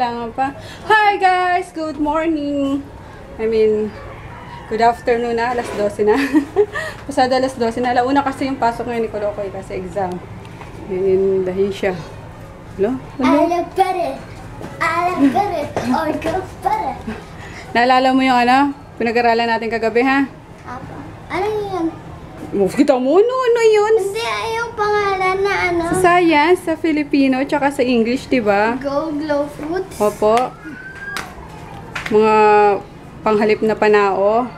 kailangan pa. Hi guys! Good morning! Good afternoon na. Alas 12 na. Pasada alas 12 na. Alauna kasi yung pasok ngayon ni Kolokoy kasi exam. Yun, dahi siya. Hello? I look better. Or go better. Naalala mo yung pinag-aralan natin kagabi, ha? Apa? Ano yun? Kita mo, ano yun? Hindi, yung pangalan na Sa science, sa Filipino, tsaka sa English, diba? Gold glow fruits. Opo. Mga panghalip na panao.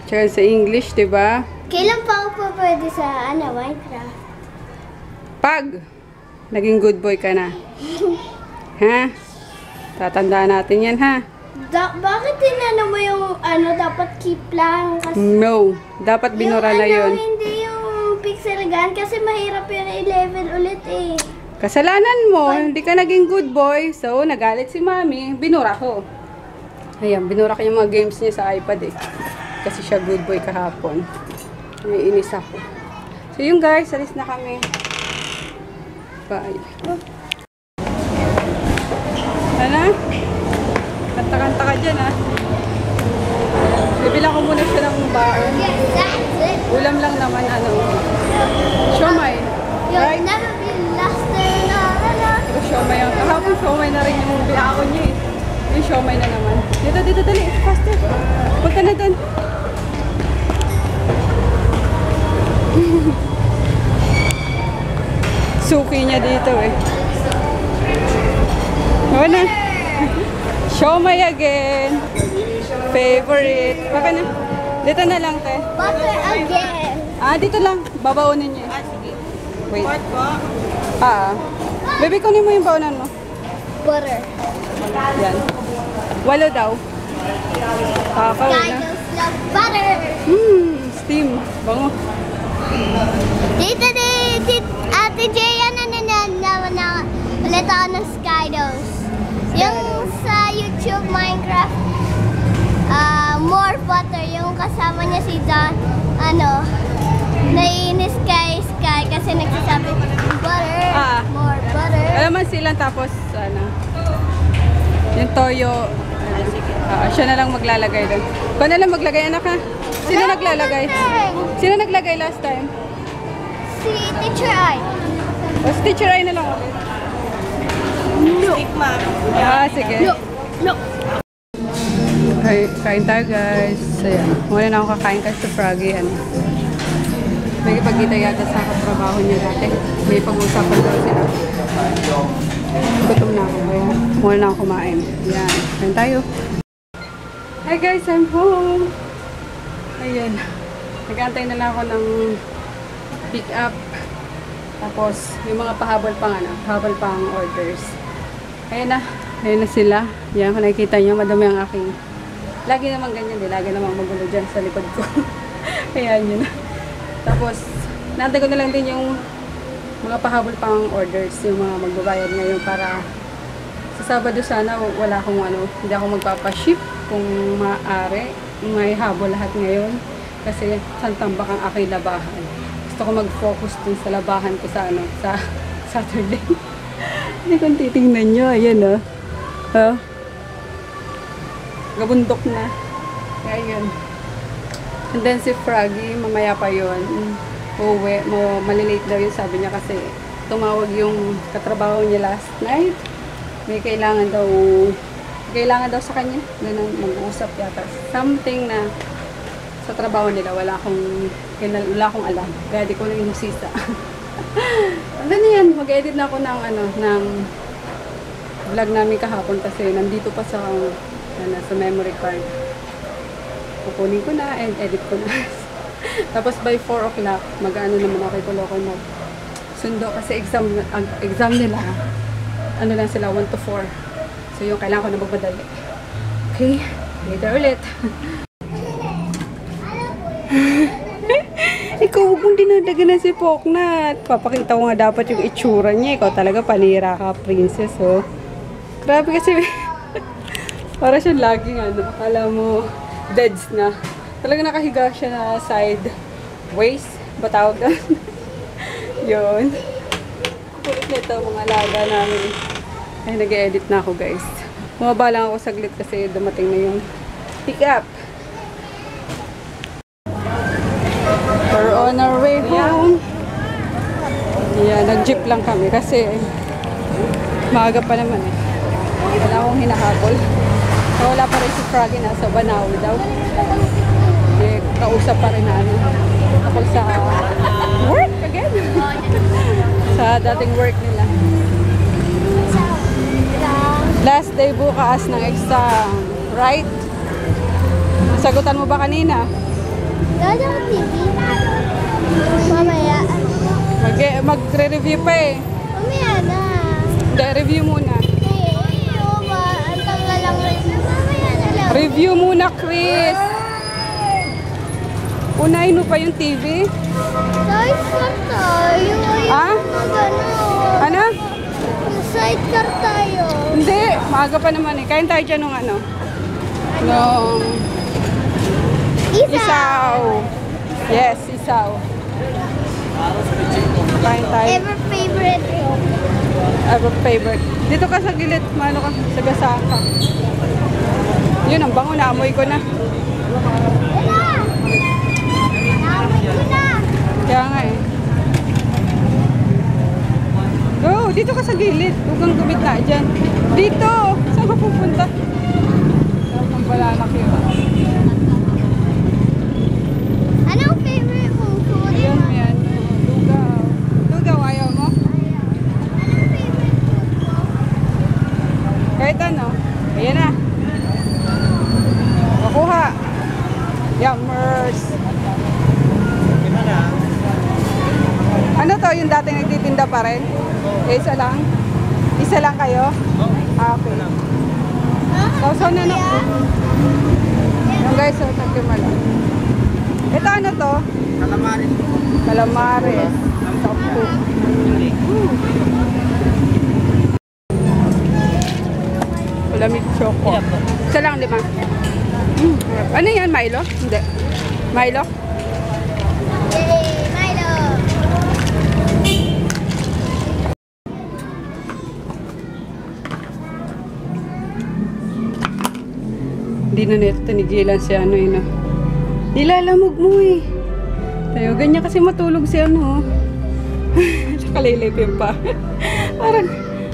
Tsaka sa English, diba? Kailan pa ako pwede sa Minecraft? Pag naging good boy ka na. Ha? Tatandaan natin yan, ha? Bakit tinanong mo yung dapat keep lang? Kasi No. Dapat binura na yun. Hindi yung pixel gun kasi mahirap yun i-level ulit eh. Kasalanan mo. Hindi ka naging good boy. So, nagalit si mami. Binura ko. Ayan, binura ko yung mga games niya sa iPad eh. Kasi siya good boy kahapon. May inis ako. So, yun guys. Alis na kami. Bye. Ano? Kanta-kanta ka dyan, ha? Bibilang ko muna siya ng bar. Yes, that's it. Ulam lang naman, siomay. You'll never be lost in Ito siomay. Kahapon siomay na rin yung biako niya, eh. Yung siomay na naman. Dito, dali. Faster. Punta na doon. Suki niya dito, eh. Oo na. Siomay again. Favorite. Baka na. Dito na lang, te. butter again. Dito lang. Babaunin niya. Sige. Wait. Part po? Baby, kunin mo yung baunan mo. Butter. Yan. 8 daw. Kakawin na. Guys love butter. Steam. Bango. Dito Ate Jaya na ulit ako ng Skydos. Yung sa YouTube Minecraft, more butter, yung kasama niya si John, naiinis kay Sky kasi nagsasabi, butter, more butter. Alaman silang tapos, yung toyo, siya na lang maglalagay doon. Ikaw na lang maglagay, anak, ha? Sino naglalagay? Sino naglagay last time? Si Teacher Ai. O, si Teacher Ai na lang ulit. Stick, ma'am. Sige. No. Kain tayo, guys. Ayan. Muna na ako kakain kasi sa Froggy. May ipagkita yata sa katrabaho niya dati. May pag-uusapan daw sila. Gutom na ako. Kaya muna na ako kumain. Ayan. Kain tayo. Hi guys, I'm home. Ayan. Nag-aantay na lang ako ng pick up. Tapos, yung mga pahabol pang orders. Ayan na sila. Yan, kung nakikita nyo, madami ang aking. Lagi naman ganyan, lagi naman magulo dyan sa likod ko. Ayan yun. Tapos, naantay ko na lang din yung mga pahabol pang orders, yung mga magbabayad ngayon para sa Sabado sana wala akong hindi ako magpapaship kung maaari. May habol lahat ngayon kasi santambak ang aking labahan. Gusto ko mag-focus dun sa labahan ko sa Saturday. Hindi kung titingnan nyo. Ayan, gabundok na. Kaya yun. And then si Froggy, mamaya pa yun. Uwi. Malilate daw yun, sabi niya kasi tumawag yung katrabaho niya last night. May kailangan daw sa kanya. Ganun, mag-uusap yata. Something na sa trabaho nila, wala akong alam. Kaya di ko na inusisa. Ano na yan, mag-edit na ako ng vlog namin kahapon kasi nandito pa sa memory card. Kukunin ko na and edit ko na. Tapos by 4 o'clock, mag-ano naman ako kay Kolokoy sundo kasi exam nila. Lang sila, 1 to 4. So yung kailangan ko na magmadali. Okay, later ulit. Ikaw, huwag mong dinadagan si Poknat. Papakita ko nga dapat yung itsura niya. Ikaw talaga panira ka, princess, oh. Grabe kasi. Para siya laging, akala mo, deads na. Talaga nakahiga siya na side waist. Ba tawag doon? Yun. Kulit nito, mga alaga namin. Ay, nag-edit na ako guys. Bumaba lang ako saglit kasi dumating na yung pick up. We're on our way home. Yeah, nag-jeep lang kami kasi maaga pa naman eh. Wala akong hinahabol. Wala pa rin si Froggy, nasa Banawi daw. Eh, kausap pa rin na ano. Ako sa work again. Sa dating work nila. Last day bukas ng exam. Right? Sagutan mo ba kanina? Gano'n ang TV? Mamaya. Magre-review pa eh. Mamaya na. Hindi, review muna. Ang tanggal lang rin. Mamaya na lang. Review muna, Chris. Unahin mo pa yung TV. Sidecar tayo. Ah? Gano'n. Ano? Sidecar tayo. Hindi, maaga pa naman eh. Kain tayo dyan nung ano? Nung isaw. Yes, isaw. Kain tayo. Ever favorite. Ever favorite. Dito ka sa gilid. Mano ka? Sa gasahan ka. Yun, ang bango. Naamoy ko na. Wala. Naamoy ko na. Kaya nga eh. Go! Dito ka sa gilid. Huwag kang gumita dyan. Dito! Saan ka pupunta? Ang balalak yun. Anong favorite mo? Ayan, yan. Lugaw. Lugaw, ayaw mo? Anong favorite food mo? Kahit ano. Ayan na. Makuha. Yummers. Ano to? Yung dating nagtitinda pa rin? Isa lang? Isa lang kayo? Ah, okay. So, na na. Yung guys, so, nagkimala. Ito ano to? Calamares. Calamares. Sampu. Malamig choco. Isa lang, di ba? Ano yan? Milo? Hindi. Milo? Yay! Milo! Hindi na nito tinigilan si ano yun. Nilalamog mo eh. Tayo, ganyan kasi matulog si ano. Nakalaylipin pa.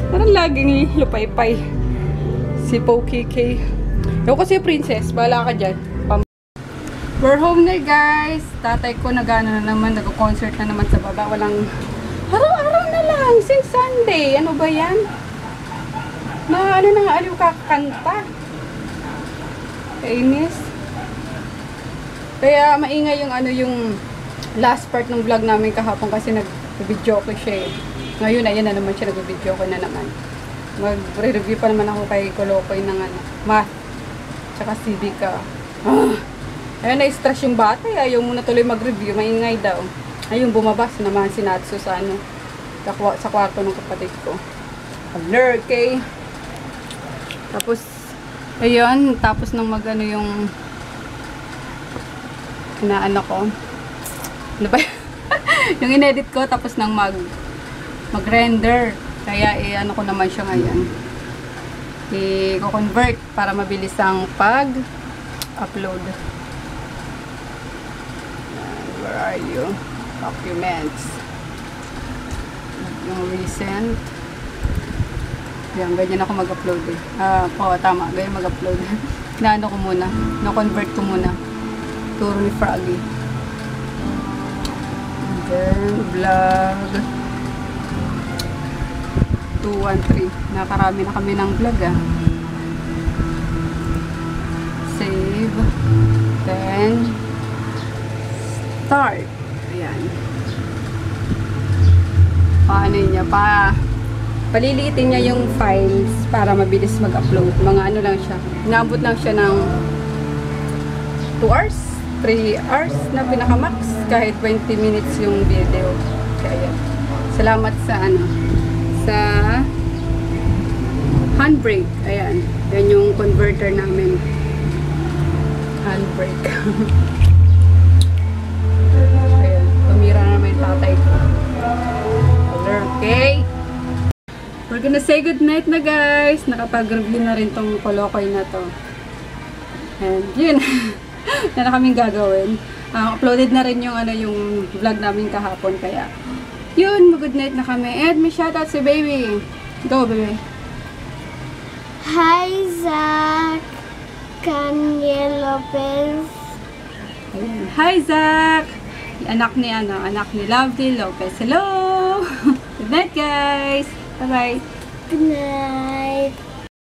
parang laging lupay-pay. Si Pokey K. Yung kasi princess, bahala ka dyan. We're home na guys. Tatay ko nagano na naman, nag-concert na naman sa baba. Walang, araw-araw na lang, since Sunday. Ano ba yan? Ano na nga, aliw kakanta. Kainis. Kaya maingay yung ano yung last part ng vlog namin kahapon kasi nag-video ko siya eh. Ngayon, ayan na naman siya, nag-video ko na naman. Mag-review pa naman ako kay Kolokoy ng ano, math. Tsaka civica. Ayun, na-stress yung bata. Ayaw muna tuloy mag-review. Maingay daw. Ayun, bumabas naman si Natsu sa ano, sa kwarto ng kapatid ko. Lurkey. Tapos, ayun, tapos nang mag-ano yung inaano ko. Ano ba? Yung inedit ko, tapos nang mag-render. Kaya, ano ko naman siya ngayon. I-convert para mabilis ang pag-upload. Where are you? Documents. Yung recent. Yan, ganyan ako mag-upload eh. Tama. Ganyan mag-upload. Naano ko muna. Na-convert ko muna. Turo ni Froggy. And then, vlog. 213. Nakarami na kami ng vlog ah. Save. Then, start. Ayan. Paano niya paliliitin niya yung files para mabilis mag-upload. Mga ano lang siya. Inaabot lang siya ng 2 hours, 3 hours na pinaka-max. Kahit 20 minutes yung video. Kaya, salamat sa ano, sa handbrake. Ayan. Yan yung converter namin. Handbrake. Ayan. Tumira naman yung tatay ko. Okay. We're gonna Magsa-say good night na guys. Nakapag-review na rin tong Kolokoy na to. And yun. Na kaming gagawin. Uploaded na rin yung yung vlog namin kahapon kaya yun, mag-good night na kami. And may shoutout si baby. Go, baby. Hi, Zach. Kanye Lopez. Ayan. Hi, Zach! Anak ni Lovely Lopez. Hello! Good night, guys! Bye-bye! Good night.